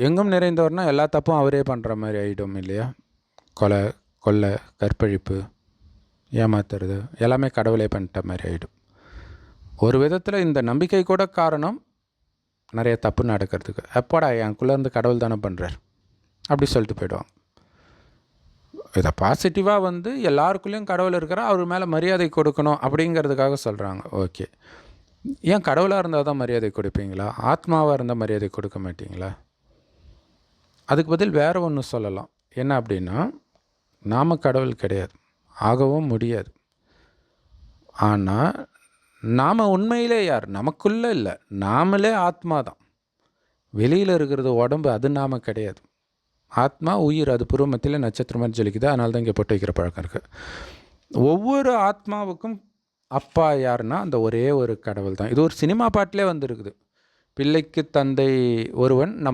எங்கும் நிறைந்தவர்னால் எல்லா தப்பும் அவரே பண்ணுற மாதிரி ஆகிடும் இல்லையா? கொலை, கொள்ளை, கற்பழிப்பு, ஏமாத்துறது எல்லாமே கடவுளே பண்ணிட்ட மாதிரி ஆகிடும். ஒரு விதத்தில் இந்த நம்பிக்கை கூட காரணம் நிறைய தப்பு நடக்கிறதுக்கு. எப்போடா எனக்குள்ளேருந்து கடவுள் தானே பண்ணுறார் அப்படி சொல்லிட்டு போயிடுவாங்க. இதை பாசிட்டிவாக வந்து எல்லாருக்குள்ளேயும் கடவுள் இருக்கிறா, அவர் மேலே மரியாதை கொடுக்கணும் அப்படிங்கிறதுக்காக சொல்கிறாங்க. ஓகே, ஏன் கடவுளாக இருந்தால் தான் மரியாதை கொடுப்பீங்களா? ஆத்மாவாக இருந்தால் மரியாதை கொடுக்க மாட்டிங்களா? அதுக்கு பதில் வேறு ஒன்று சொல்லலாம். என்ன அப்படின்னா, நாம் கடவுள் கிடையாது, ஆகவும் முடியாது. ஆனால் நாம் உண்மையிலே யார்? நமக்குள்ளே இல்லை, நாமளே ஆத்மா தான். வெளியில் இருக்கிறது உடம்பு, அது நாம் கிடையாது. ஆத்மா உயிர், அது பூர்வமத்தில் நட்சத்திரம் மாதிரி ஜொலிக்குது. அதனால தான் இங்கே பொட்டு வைக்கிற பழக்கம் இருக்குது. ஒவ்வொரு ஆத்மாவுக்கும் அப்பா யாருன்னா அந்த ஒரே ஒரு கடவுள் தான். இது ஒரு சினிமா பாட்டிலே வந்துருக்குது. பிள்ளைக்கு தந்தை ஒருவன், நம்